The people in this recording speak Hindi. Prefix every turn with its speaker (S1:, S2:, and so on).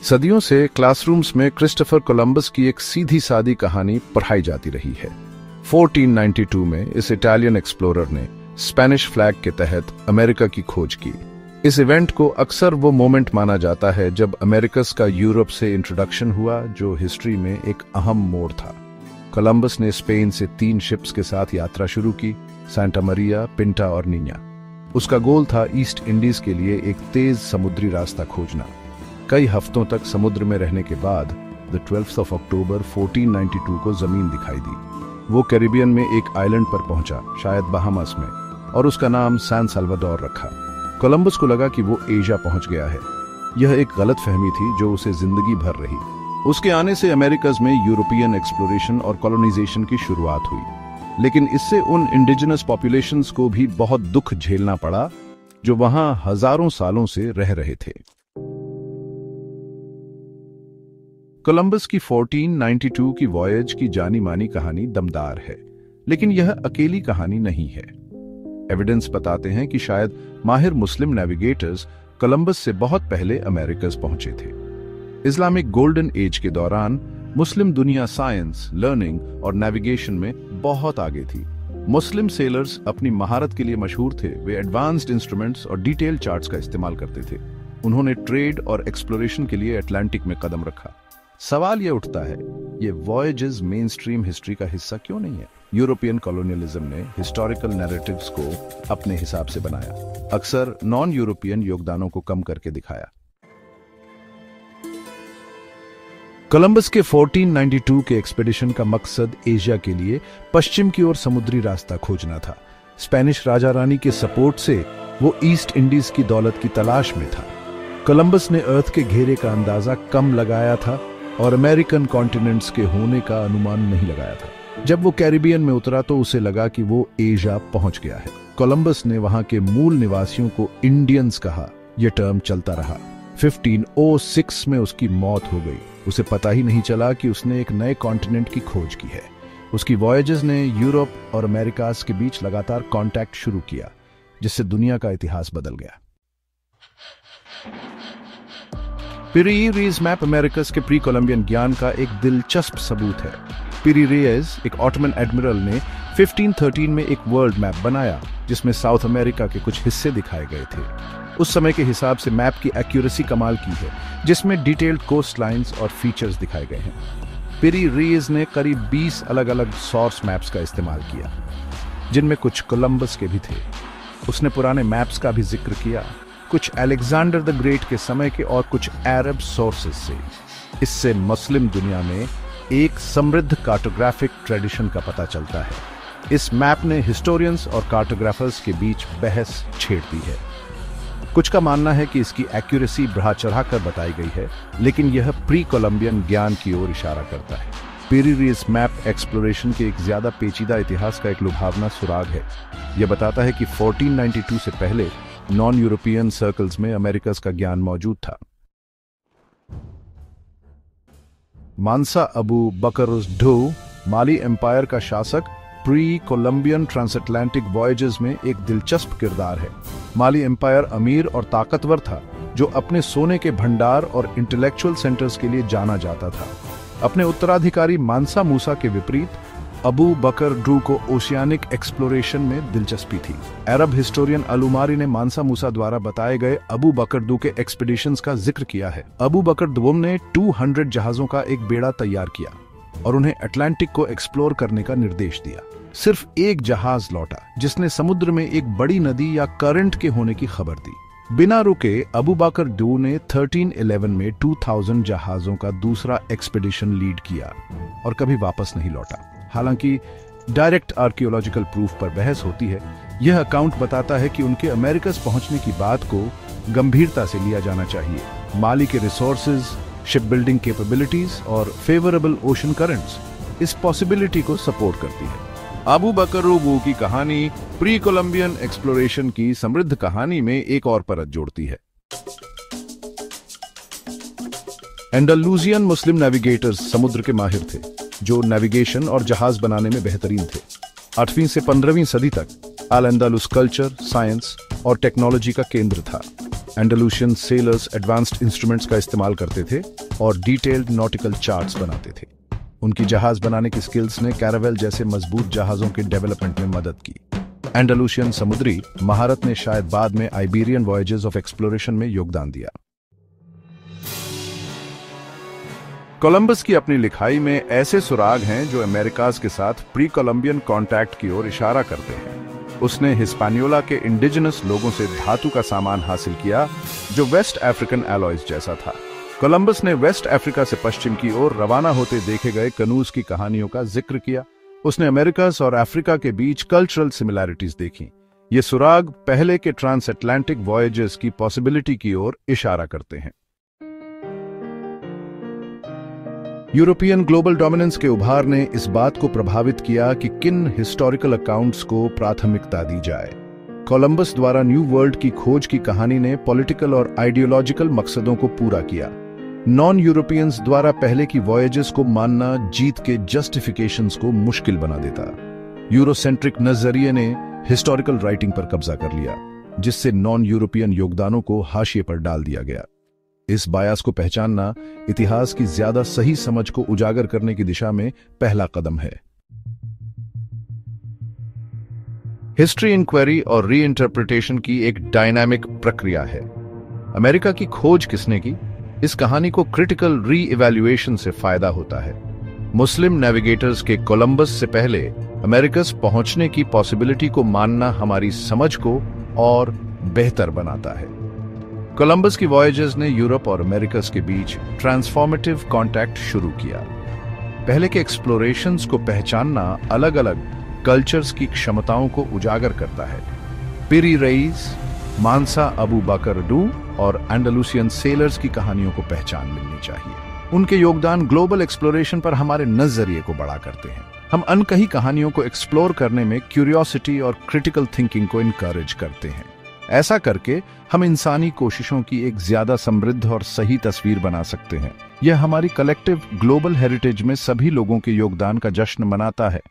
S1: सदियों से क्लासरूम्स में क्रिस्टोफर कोलंबस की एक सीधी सादी कहानी पढ़ाई जाती रही है। 1492 में इस इटालियन एक्सप्लोरर ने स्पेनिश फ्लैग के तहत अमेरिका की खोज की। इस इवेंट को अक्सर वो मोमेंट माना जाता है जब अमेरिकस का यूरोप से इंट्रोडक्शन हुआ, जो हिस्ट्री में एक अहम मोड़ था। कोलंबस ने स्पेन से 3 शिप्स के साथ यात्रा शुरू की, सांता मरिया, पिंटा और नीना। उसका गोल था ईस्ट इंडीज के लिए एक तेज समुद्री रास्ता खोजना। कई हफ्तों तक समुद्र में रहने के बाद 12 अक्टूबर 1492 को जमीन दिखाई दी। वो कैरिबियन में एक आइलैंड पर पहुंचा, शायद बहामास में, और उसका नाम सैन साल्वाडोर रखा। कोलंबस को लगा कि वो एशिया पहुंच गया है। यह एक गलत फहमी थी जो उसे जिंदगी भर रही। उसके आने से अमेरिकाज में यूरोपियन एक्सप्लोरेशन और कॉलोनाइजेशन की शुरुआत हुई, लेकिन इससे उन इंडिजिनस पॉपुलेशंस को भी बहुत दुख झेलना पड़ा जो वहां हजारों सालों से रह रहे थे। कोलंबस की 1492 की वॉयज की जानी मानी कहानी दमदार है, लेकिन यह अकेली कहानी नहीं है। एविडेंस बताते हैं कि शायद माहिर मुस्लिम नेविगेटर्स कोलंबस से बहुत पहले अमेरिकस पहुंचे थे। इस्लामिक गोल्डन एज के दौरान मुस्लिम दुनिया साइंस, लर्निंग और नेविगेशन में बहुत आगे थी। मुस्लिम सेलर्स अपनी महारत के लिए मशहूर थे। वे एडवांस्ड इंस्ट्रूमेंट्स और डिटेल चार्ट्स का इस्तेमाल करते थे। उन्होंने ट्रेड और एक्सप्लोरेशन के लिए अटलांटिक में कदम रखा। सवाल यह उठता है, ये वॉयजेस मेन स्ट्रीम हिस्ट्री का हिस्सा क्यों नहीं है? यूरोपियन कॉलोनियलिज्म ने हिस्टोरिकल नैरेटिव्स को अपने हिसाब से बनाया, अक्सर नॉन यूरोपियन योगदानों को कम करके दिखाया। कोलंबस के 1492 के एक्सपेडिशन का मकसद एशिया के लिए पश्चिम की ओर समुद्री रास्ता खोजना था। स्पेनिश राजा रानी के सपोर्ट से वो ईस्ट इंडीज की दौलत की तलाश में था। कोलंबस ने अर्थ के घेरे का अंदाजा कम लगाया था और अमेरिकन कॉन्टिनेंट्स के होने का अनुमान नहीं लगाया था। जब वो कैरिबियन में उतरा तो उसे लगा कि वो एशिया पहुंच गया है। कोलंबस ने वहां के मूल निवासियों को इंडियंस कहा। यह टर्म चलता रहा। 1506 में उसकी मौत हो गई। उसे पता ही नहीं चला कि उसने एक नए कॉन्टिनेंट की खोज की है। उसकी वॉयजेस ने यूरोप और अमेरिकास के बीच लगातार कांटेक्ट शुरू किया, जिससे दुनिया का इतिहास बदल गया। पिरी रेज मैप अमेरिकस के प्री कोलंबियन ज्ञान का एक दिलचस्प सबूत है। पिरी रेज, एक ऑटोमन एडमिरल, ने 1513 में एक वर्ल्ड मैप बनाया जिसमें साउथ अमेरिका के कुछ हिस्से दिखाए गए थे। उस समय के हिसाब से मैप की एक्यूरेसी कमाल की है, जिसमें डिटेल्ड कोस्ट लाइन्स और फीचर्स दिखाए गए हैं। पिरी रेज ने करीब 20 अलग अलग सोर्स मैप्स का इस्तेमाल किया, जिनमें कुछ कोलंबस के भी थे। उसने पुराने मैप्स का भी जिक्र किया, कुछ अलेक्जेंडर द ग्रेट के समय के और कुछ अरब सोर्सेस से। इससे मुस्लिम दुनिया में एक समृद्ध कार्टोग्राफिक ट्रेडिशन का पता चलता है। इस मैप ने हिस्टोरियंस और कार्टोग्राफर्स के बीच बहस छेड़ दी है। कुछ का मानना है कि इसकी एक्यूरेसी बढ़ा चढ़ाकर बताई गई है, लेकिन यह प्री कोलंबियन ज्ञान की ओर इशारा करता है। पिरी रेज मैप एक्सप्लोरेशन के एक ज्यादा पेचीदा इतिहास का एक लुभावना सुराग है। यह बताता है कि 1492 से पहले नॉन यूरोपियन सर्कल्स में अमेरिकस का ज्ञान मौजूद था। मानसा अबू बकर ढो, माली एम्पायर का शासक, प्री कोलंबियन ट्रांसअटलांटिक वॉयजेस में एक दिलचस्प किरदार है। माली एम्पायर अमीर और ताकतवर था, जो अपने सोने के भंडार और इंटेलेक्चुअल सेंटर्स के लिए जाना जाता था। अपने उत्तराधिकारी मानसा मूसा के विपरीत अबू बकर ड्रू को ओशियानिक एक्सप्लोरेशन में दिलचस्पी थी। अरब हिस्टोरियन अलुमारी ने मानसा मूसा द्वारा बताए गए अबू बकर ड्रू के एक्सपीडिशंस का जिक्र किया है। अबू बकर दुवम ने 200 जहाजों का एक बेड़ा तैयार किया और उन्हें अटलांटिक को एक्सप्लोर करने का निर्देश दिया। सिर्फ एक जहाज लौटा, जिसने समुद्र में एक बड़ी नदी या करंट के होने की खबर दी। बिना रुके अबू बकर ड्रू ने 1311 में 2000 जहाजों का दूसरा एक्सपीडिशन लीड किया और कभी वापस नहीं लौटा। हालांकि डायरेक्ट आर्कियोलॉजिकल प्रूफ पर बहस होती है। यह अकाउंट बताता है कि उनके अमेरिकस पहुंचने की बात को गंभीरता से लिया जाना चाहिए। माली के रिसोर्सेज, शिप बिल्डिंग कैपेबिलिटीज और फेवरेबल ओशन करंट्स इस पॉसिबिलिटी को सपोर्ट करती है। अबू बकर ड्रू की कहानी प्री कोलंबियन एक्सप्लोरेशन की समृद्ध कहानी में एक और परत जोड़ती है। एंडालूसियन मुस्लिम नेविगेटर्स समुद्र के माहिर थे, जो नेविगेशन और जहाज बनाने में बेहतरीन थे। 8वीं से 15वीं सदी तक अल अंदालुस कल्चर, साइंस और टेक्नोलॉजी का केंद्र था। एंडलुसियन सेलर्स एडवांस्ड इंस्ट्रूमेंट्स का इस्तेमाल करते थे और डिटेल्ड नॉटिकल चार्ट्स बनाते थे। उनकी जहाज बनाने की स्किल्स ने कैरावेल जैसे मजबूत जहाजों के डेवलपमेंट में मदद की। एंडलुसियन समुद्री महारत ने शायद बाद में आइबेरियन वॉयजेस ऑफ एक्सप्लोरेशन में योगदान दिया। कोलंबस की अपनी लिखाई में ऐसे सुराग हैं जो अमेरिकाज के साथ प्री कोलंबियन कॉन्टैक्ट की ओर इशारा करते हैं। उसने हिस्पैनियोला के इंडिजिनस लोगों से धातु का सामान हासिल किया जो वेस्ट अफ्रीकन एलॉयज जैसा था। कोलंबस ने वेस्ट अफ्रीका से पश्चिम की ओर रवाना होते देखे गए कनूज की कहानियों का जिक्र किया। उसने अमेरिकास और अफ्रीका के बीच कल्चरल सिमिलैरिटीज देखी। ये सुराग पहले के ट्रांस अटलांटिक वॉयजेस की पॉसिबिलिटी की ओर इशारा करते हैं। यूरोपियन ग्लोबल डोमिनेंस के उभार ने इस बात को प्रभावित किया कि किन हिस्टोरिकल अकाउंट्स को प्राथमिकता दी जाए। कोलंबस द्वारा न्यू वर्ल्ड की खोज की कहानी ने पॉलिटिकल और आइडियोलॉजिकल मकसदों को पूरा किया। नॉन यूरोपियंस द्वारा पहले की वॉयजेस को मानना जीत के जस्टिफिकेशंस को मुश्किल बना देता। यूरोसेंट्रिक नजरिए ने हिस्टोरिकल राइटिंग पर कब्जा कर लिया, जिससे नॉन यूरोपियन योगदानों को हाशिए पर डाल दिया गया। इस बायस को पहचानना इतिहास की ज्यादा सही समझ को उजागर करने की दिशा में पहला कदम है। हिस्ट्री इंक्वायरी और रीइंटरप्रिटेशन की एक डायनामिक प्रक्रिया है। अमेरिका की खोज किसने की? इस कहानी को क्रिटिकल री-इवैल्यूएशन से फायदा होता है। मुस्लिम नेविगेटर्स के कोलंबस से पहले अमेरिकस पहुंचने की पॉसिबिलिटी को मानना हमारी समझ को और बेहतर बनाता है। कोलंबस की वॉयजेस ने यूरोप और अमेरिकस के बीच ट्रांसफॉर्मेटिव कॉन्टैक्ट शुरू किया। पहले के एक्सप्लोरेशंस को पहचानना अलग अलग कल्चर्स की क्षमताओं को उजागर करता है। पिरी rice, Mansa Abu Bakr do और एंडलुसियन सेलर्स की कहानियों को पहचान मिलनी चाहिए। उनके योगदान ग्लोबल एक्सप्लोरेशन पर हमारे नजरिए को बड़ा करते हैं। हम अनकही कहानियों को एक्सप्लोर करने में क्यूरियोसिटी और क्रिटिकल थिंकिंग को इनकरेज करते हैं। ऐसा करके हम इंसानी कोशिशों की एक ज्यादा समृद्ध और सही तस्वीर बना सकते हैं। यह हमारी कलेक्टिव ग्लोबल हेरिटेज में सभी लोगों के योगदान का जश्न मनाता है।